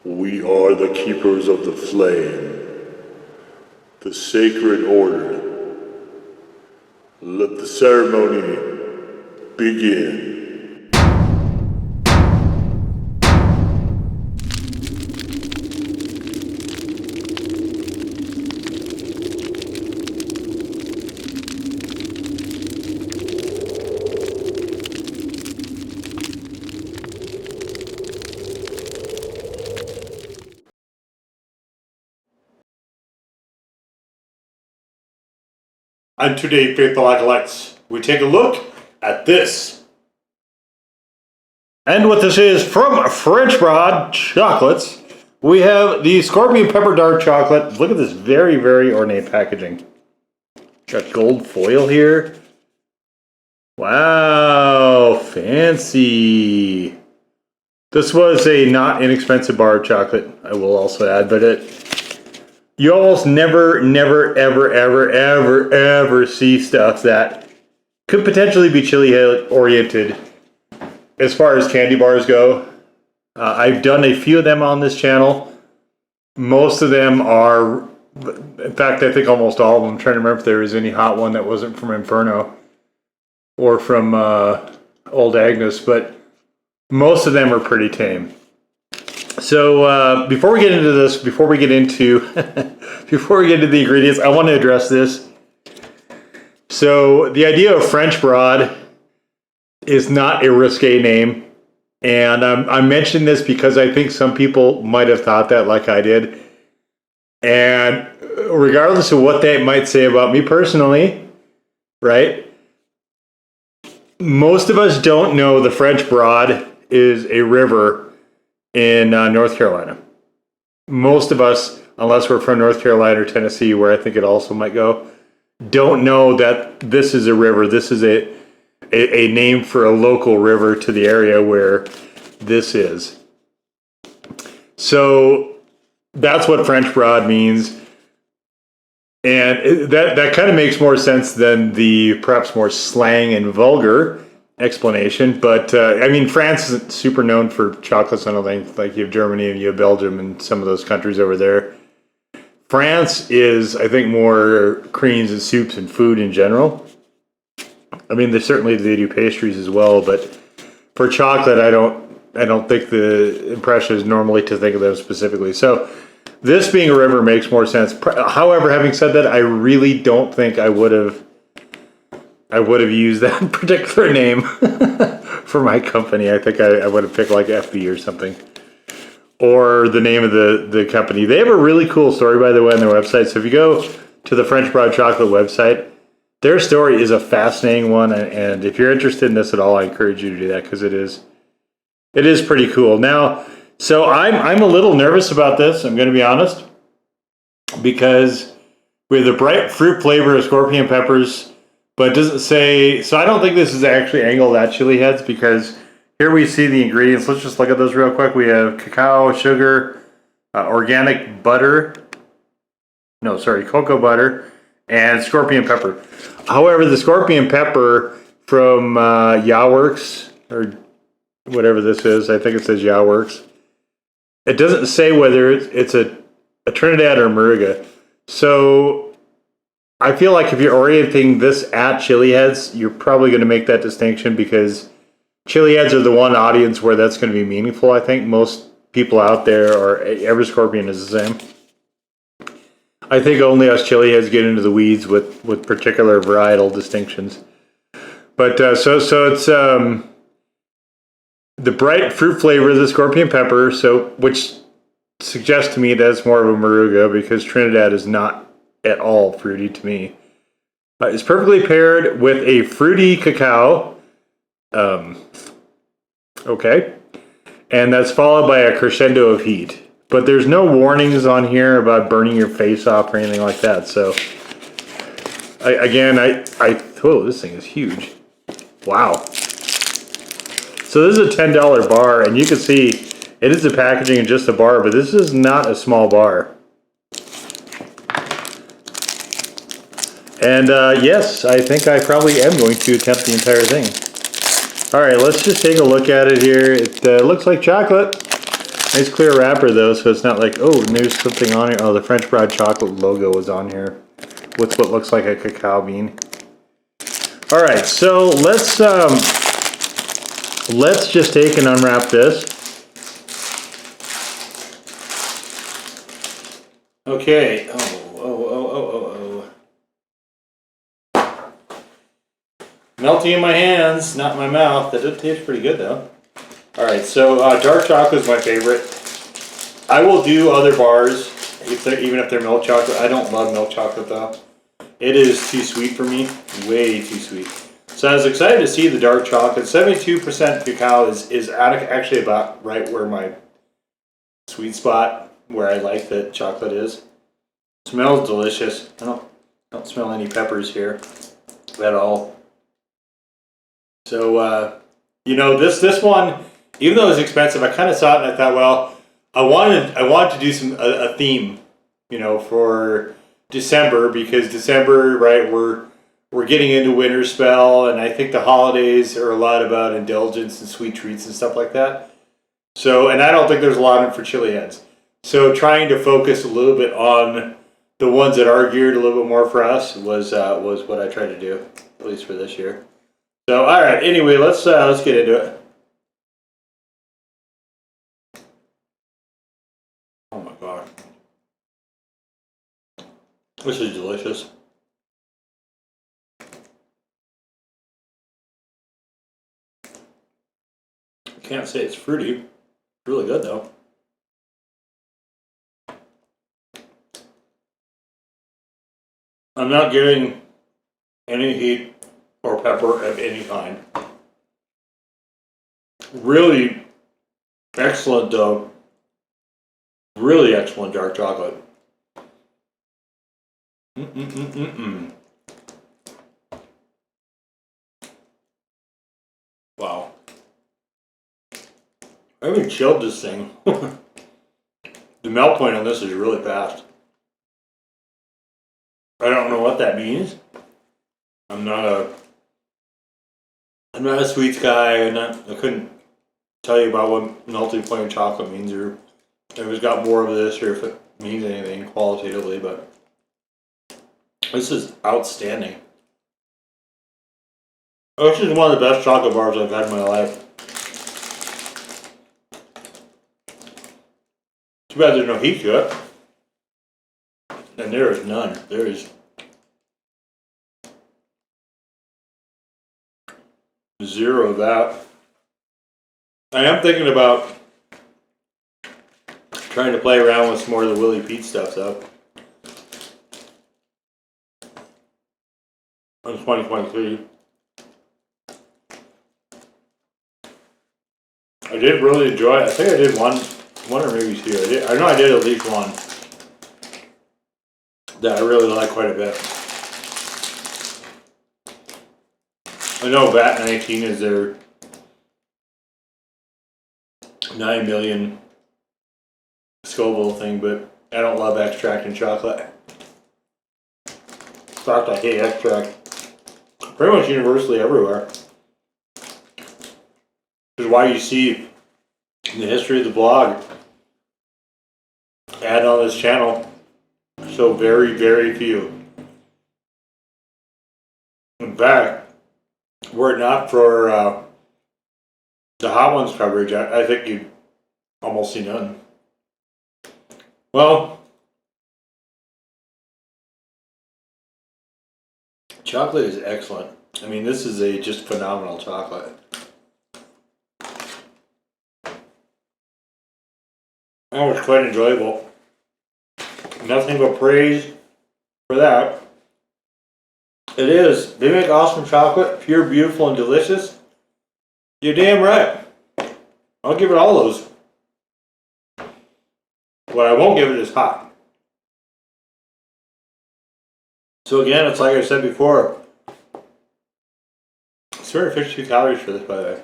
We are the keepers of the flame, the sacred order. Let the ceremony begin. And today, faithful acolytes, we take a look at this. And what this is from French Broad Chocolates, we have the Scorpion Pepper Dark Chocolate. Look at this very, very ornate packaging. Got gold foil here. Wow, fancy. This was a not inexpensive bar of chocolate, I will also add, but you almost never, ever see stuff that could potentially be chili oriented as far as candy bars go. I've done a few of them on this channel. Most of them are, in fact, I think almost all of them. I'm trying to remember if there was any hot one that wasn't from Inferno or from Old Agnes, but most of them are pretty tame. So before we get into this, before we get into the ingredients, I want to address this. So the idea of French Broad is not a risque name, and I'm mentioning this because I think some people might have thought that, like I did. And regardless of what they might say about me personally, right? Most of us don't know the French Broad is a river in North Carolina. Most of us, unless we're from North Carolina or Tennessee, where I think it also might go, don't know that this is a river. This is a name for a local river to the area where this is. So that's what French Broad means. And that kind of makes more sense than the perhaps more slang and vulgar explanation. But I mean, France isn't super known for chocolates. I don't think. Like, you have Germany and you have Belgium and some of those countries over there. France is, I think, more creams and soups and food in general. I mean, they do pastries as well, but for chocolate, I don't think the impression is normally to think of them specifically. So this being a river makes more sense. However, having said that, I really don't think I would have used that particular name for my company. I think I would have picked like FB or something. Or the name of the company. They have a really cool story, by the way, on their website. So if you go to the French Broad Chocolate website, their story is a fascinating one. And if you're interested in this at all, I encourage you to do that, because it is pretty cool. Now, so I'm a little nervous about this, I'm going to be honest, because we have the bright fruit flavor of scorpion peppers, but it doesn't say, so I don't think this is actually angled at chili heads, because here we see the ingredients. Let's just look at those real quick. We have cacao, sugar, organic butter, cocoa butter, and scorpion pepper. However, the scorpion pepper from Yaworks, or whatever this is, I think it says Yaworks, it doesn't say whether it's a Trinidad or Moruga. So I feel like if you're orienting this at chili heads, you're probably going to make that distinction, because chili heads are the one audience where that's going to be meaningful. I think most people out there, or every scorpion is the same. I think only us chili heads get into the weeds with particular varietal distinctions. But so it's the bright fruit flavor of the scorpion pepper, which suggests to me that it's more of a Moruga, because Trinidad is not at all fruity to me. It's perfectly paired with a fruity cacao. Okay. And that's followed by a crescendo of heat. But there's no warnings on here about burning your face off or anything like that. So, this thing is huge. Wow. So this is a $10 bar, and you can see it is the packaging in just a bar, but this is not a small bar. And yes, I think I probably am going to attempt the entire thing. All right, let's just take a look at it here. It looks like chocolate. Nice clear wrapper though, so it's not like, oh, there's something on here. Oh, the French Broad Chocolate logo was on here with what looks like a cacao bean. All right, so let's just take and unwrap this. Okay. Oh. Melting in my hands, not in my mouth. That does taste pretty good though. All right, so dark chocolate is my favorite. I will do other bars, even if they're milk chocolate. I don't love milk chocolate though. It is too sweet for me, way too sweet. So I was excited to see the dark chocolate. 72% cacao is actually about right where my sweet spot, where I like the chocolate is. Smells delicious. I don't smell any peppers here at all. So you know, this one, even though it was expensive, I kind of saw it and I thought, well, I wanted to do a theme, you know, for December, because December, right, we're getting into winter spell, and I think the holidays are a lot about indulgence and sweet treats and stuff like that. So, and I don't think there's a lot in it for chili heads. So trying to focus a little bit on the ones that are geared a little bit more for us was what I tried to do, at least for this year. So, all right. Anyway, let's get into it. Oh my god, this is delicious. I can't say it's fruity. It's really good though. I'm not getting any heat or pepper of any kind. Really excellent though. Really excellent dark chocolate. Wow. I haven't chilled this thing. The melt point on this is really fast. I don't know what that means. I'm not a sweets guy. I couldn't tell you about what melting point of chocolate means, or if it's got more of this, or if it means anything qualitatively, but this is outstanding. This is one of the best chocolate bars I've had in my life. Too bad there's no heat to it. And there is none. There is zero of that. I am thinking about trying to play around with some more of the Willie Pete stuff though. In 2023. I did really enjoy it. I think I did one or maybe two. I know I did at least one that I really like quite a bit. I know VAT 19 is their 9 million Scoville thing, but I don't love extract in chocolate. In fact, I hate extract pretty much universally everywhere. Which is why you see in the history of the blog and on this channel so very, very few. In fact, were it not for the Hot Ones coverage, I think you'd almost see none. Well, chocolate is excellent. I mean, this is a just phenomenal chocolate. That was quite enjoyable. Nothing but praise for that. It is. They make awesome chocolate, pure, beautiful, and delicious. You're damn right. I'll give it all those. What I won't give it is hot. So again, it's like I said before. It's 252 calories for this, by the way.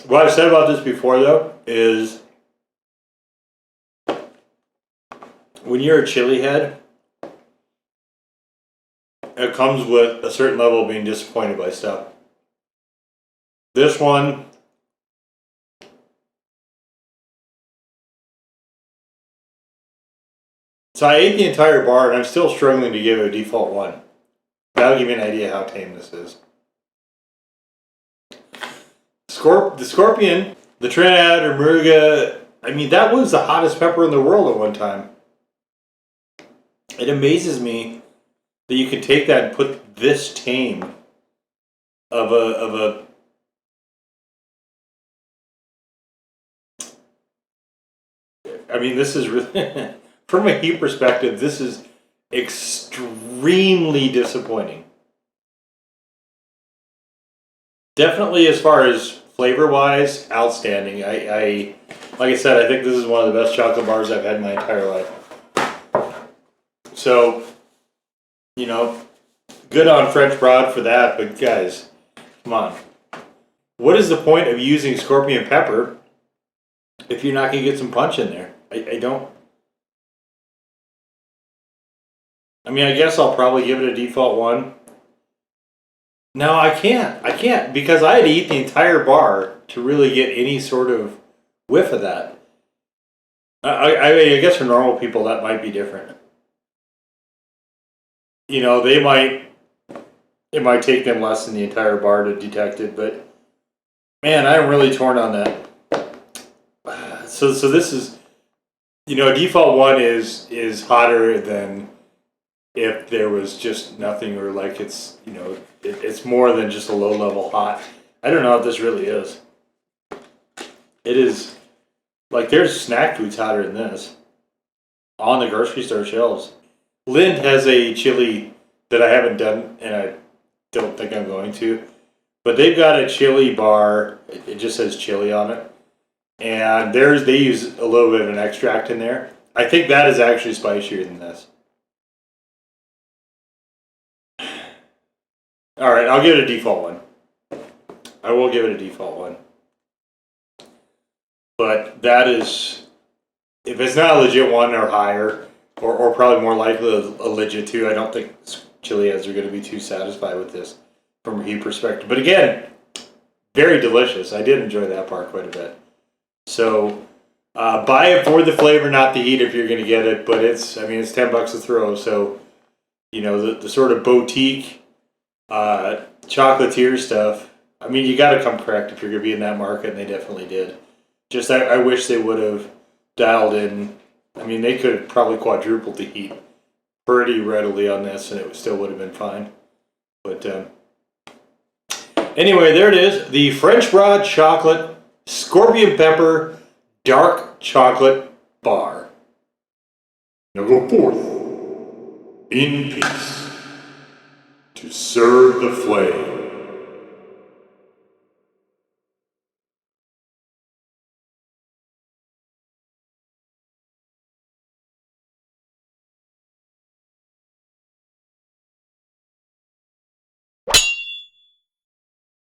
What I've said about this before, though, is when you're a chili head, it comes with a certain level of being disappointed by stuff. This one So I ate the entire bar, and I'm still struggling to give it a default 1. That'll give you an idea how tame this is. The Scorpion, the Trinidad or Murga, I mean, that was the hottest pepper in the world at one time. It amazes me that you could take that and put this tame of a I mean, this is really, from a heat perspective, this is extremely disappointing. Definitely, as far as flavor-wise, outstanding. I like I said, I think this is one of the best chocolate bars I've had in my entire life. So, you know, good on French Broad for that, but guys, come on. What is the point of using scorpion pepper if you're not going to get some punch in there? I don't. I mean, I guess I'll probably give it a default 1. No, I can't because I had to eat the entire bar to really get any sort of whiff of that. I guess for normal people that might be different. You know, it might take them less than the entire bar to detect it, but man, I'm really torn on that. So this is, you know, default 1 is hotter than if there was just nothing, or like it's, you know, it's more than just a low level hot. I don't know if this really is. It is, like, there's snack foods hotter than this on the grocery store shelves. Lind has a chili that I haven't done, and I don't think I'm going to, but they've got a chili bar. It just says chili on it, and they use a little bit of an extract in there. I think that is actually spicier than this. All right, I'll give it a default 1. I will give it a default 1. But that is, if it's not a legit 1 or higher, or probably more likely a legit 2, I don't think chili heads are going to be too satisfied with this from a heat perspective. But again, very delicious. I did enjoy that part quite a bit. So buy it for the flavor, not the heat if you're going to get it. But it's $10 a throw. So, you know, the sort of boutique chocolatier stuff, I mean, you got to come correct if you're going to be in that market, and they definitely did. Just I wish they would have dialed in. I mean, they could have probably quadrupled the heat pretty readily on this, and it still would have been fine. But anyway, there it is. The French Broad Chocolate Scorpion Pepper Dark Chocolate Bar. Now go forth in peace to serve the flame.